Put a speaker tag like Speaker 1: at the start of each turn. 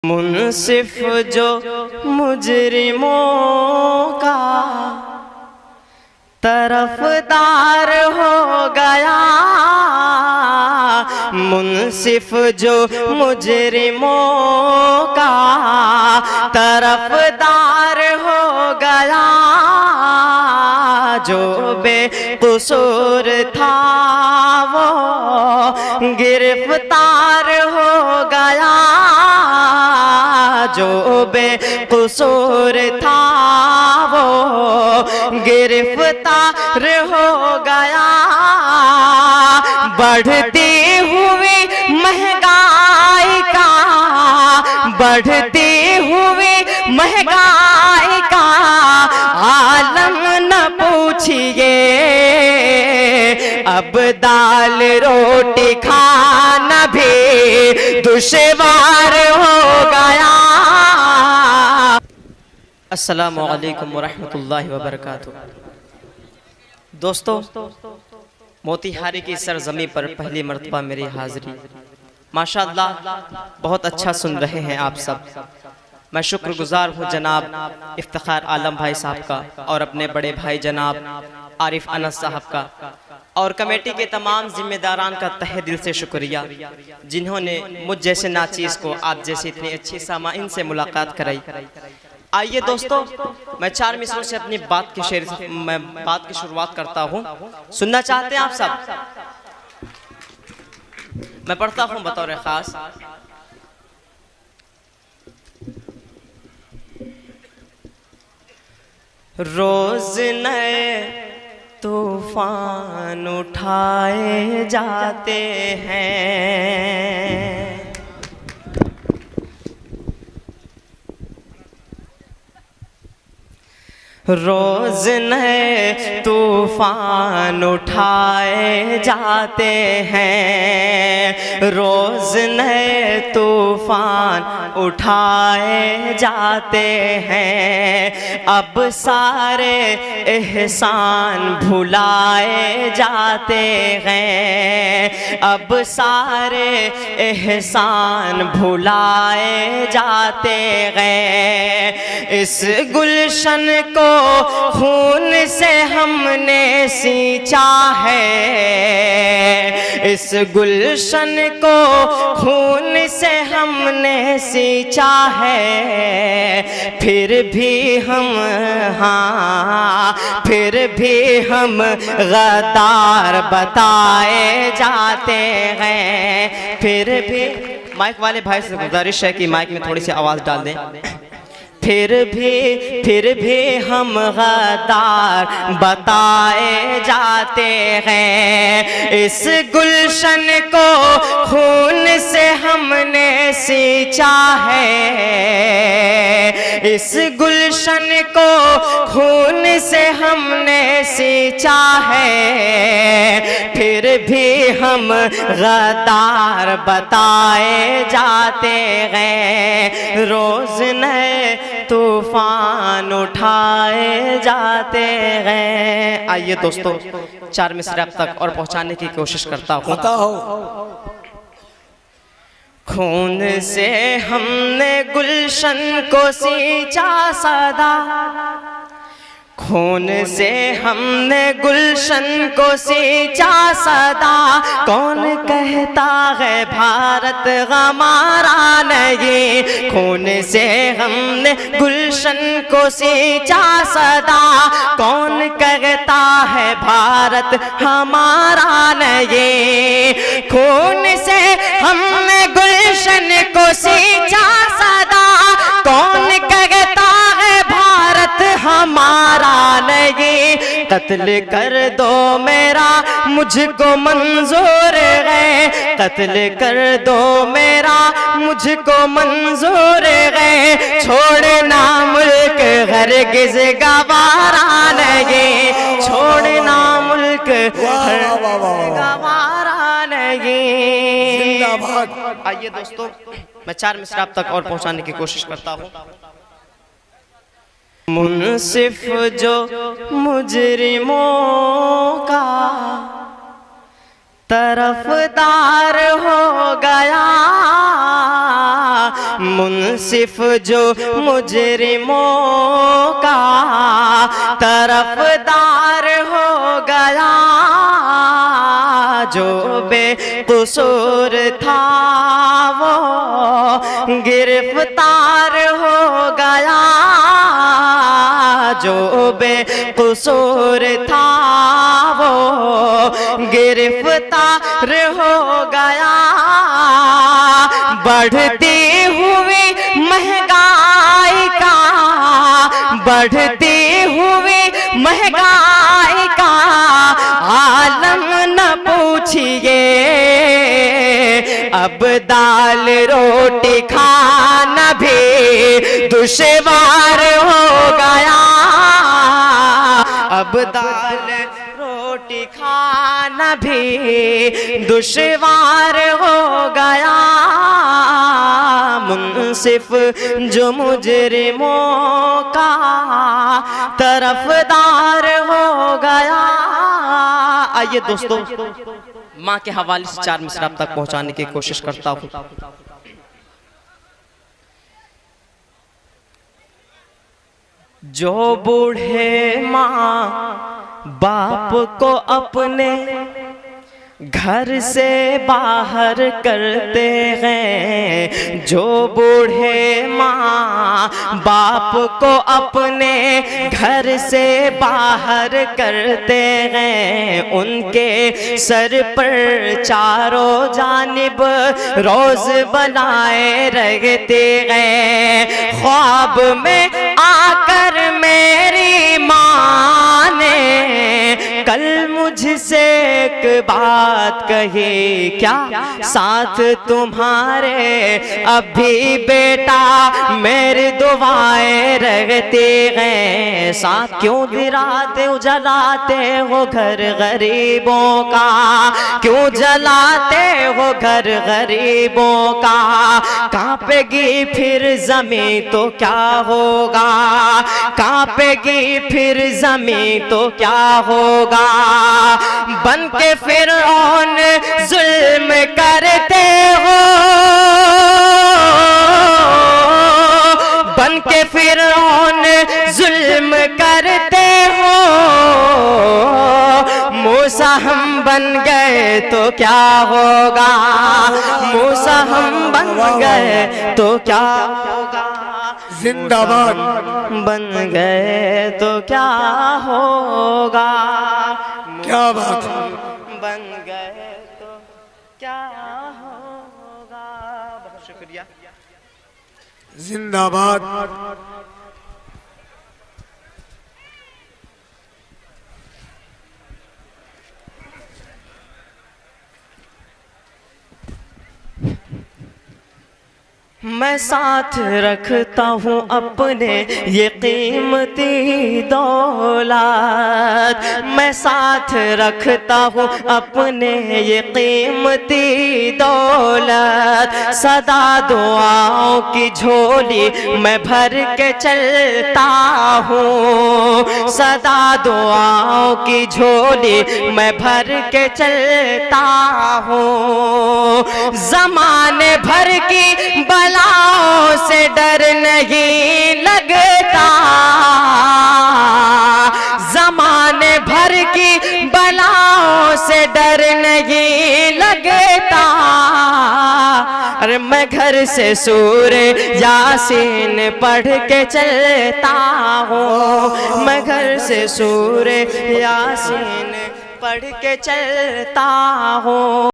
Speaker 1: मुनसिफ जो मुजरिमों का तरफदार हो गया, मुनसिफ जो मुजरिमों का तरफदार हो गया, जो बेकसूर था वो गिरफ्तार हो गया, जो बेकसूर था वो गिरफ्तार हो गया। बढ़ती हुई महंगाई का, बढ़ती हुई महंगाई का आलम न पूछिए, अब दाल रोटी खाना भी दुश्वार हो गया। अस्सलामु अलैकुम वरहमतुल्लाहि वबरकातुह। दोस्तों, मोतीहारी की सरजमी पर पहली मर्तबा मेरी हाज़िरी। माशाअल्लाह बहुत अच्छा सुन रहे हैं आप सब। मैं शुक्रगुजार हूँ जनाब इफ्तिखार आलम भाई साहब का और अपने बड़े भाई जनाब आरिफ अनस साहब का और कमेटी के तमाम जिम्मेदारान का तहे दिल से शुक्रिया, जिन्होंने मुझ जैसे नाचीज़ को आप जैसे इतनी अच्छी सामाइन से मुलाकात कराई। आइए दोस्तों, मैं 4 मिसरों से अपनी बात की शुरुआत करता हूँ। सुनना चाहते हैं आप सब? मैं पढ़ता हूँ बतौर खास। रोज नए तूफान उठाए जाते हैं, रोज नए तूफान उठाए जाते हैं, रोज नए तूफान उठाए जाते हैं। अब सारे एहसान भुलाए जाते हैं, अब सारे एहसान भुलाए जाते हैं। इस गुलशन को खून से हमने सींचा है, इस गुलशन को खून से हमने सींचा है। फिर भी हम फिर भी हम गद्दार बताए जाते हैं। फिर भी माइक वाले भाई से गुजारिश है कि माइक में थोड़ी सी आवाज़ डाल दें। फिर भी हम गद्दार बताए जाते हैं। इस गुलशन को खून से हमने सींचा है, इस गुलशन को खून से हमने सींचा है। फिर भी हम गद्दार बताए जाते हैं। रोज नए तूफान उठाए जाते हैं। आइए दोस्तों, 4 मिसरे अब तक और पहुंचाने की कोशिश करता हूँ। खून से हमने गुलशन को सींचा सदा, खून से हमने गुलशन को सींचा सदा। कौन कहता है भारत हमारा नहीं, खून से हमने गुलशन को सींचा सदा। कौन कहता है भारत हमारा नहीं, खून से हमने गुलशन को सींचा सदा। कौन कहता है भारत हमारा नहीं, कत्ल कर दो मेरा मुझको मंजूर है, कत्ल कर दो मेरा मुझको मंजूर है। छोड़ना मुल्क हरगिज़ गवारा नहीं, छोड़ना मुल्क हरगिज़ गवारा नहीं। आइए दोस्तों, मैं 4 मिसरा तक और पहुंचाने की कोशिश करता हूँ। मुनसिफ जो मुजरिमों का तरफदार हो गया, मुनसिफ जो मुजरिमों का तरफदार हो गया, जो बेकसूर था वो गिरफ्तार हो गया, जो बेकसूर था वो गिरफ्तार हो गया। बढ़ती हुई महंगाई का, बढ़ती हुई महंगाई का आलम न पूछिए, अब दाल रोटी खाना भी दुश्वार हो गया, अब दाल रोटी खाना भी दुश्वार हो गया। मुनसिफ जो मुजरिमों का तरफदार हो गया। आइए दोस्तों, माँ के हवाले से 4 मिसरा आप तक पहुंचाने की कोशिश करता हूँ। जो बूढ़े माँ बाप को अपने घर से बाहर करते हैं, जो बूढ़े माँ बाप को अपने घर से बाहर करते हैं, उनके सर पर चारों जानिब रोज बनाए रहते हैं। ख्वाब में आकर मेरी माँ ने कल मुझसे एक बात कही, क्या साथ तुम्हारे अभी बेटा मेरी दुआएं रहते हैं। साथ क्यों गिराते जलाते हो घर गरीबों का, क्यों जलाते हो घर गरीबों का। कांपेगी फिर जमीन तो क्या होगा, कांपेगी फिर जमीन तो क्या होगा। बन के फिरौन जुल्म करते हो, बन के फिरौन जुल्म करते हो। मूसा हम बन गए तो क्या होगा, मूसा हम बन गए तो क्या होगा।
Speaker 2: जिंदाबाद
Speaker 1: बन गए तो क्या होगा।
Speaker 2: क्या बात,
Speaker 1: बन गए तो क्या होगा। बहुत शुक्रिया।
Speaker 2: जिंदाबाद।
Speaker 1: मैं साथ रखता हूँ अपने ये कीमती दौलत, मैं साथ रखता हूँ अपने ये कीमती दौलत। सदा दुआओं की झोली मैं भर के चलता हूँ, सदा दुआओं की झोली मैं भर के चलता हूँ। ज़माने भर की बलाओं से डर नहीं लगता, ज़माने भर की बलाओं से डर नहीं लगता। अरे मैं घर से सूरे यासीन पढ़ के चलता हूँ, मैं घर से सूरे यासीन पढ़ के चलता हूँ।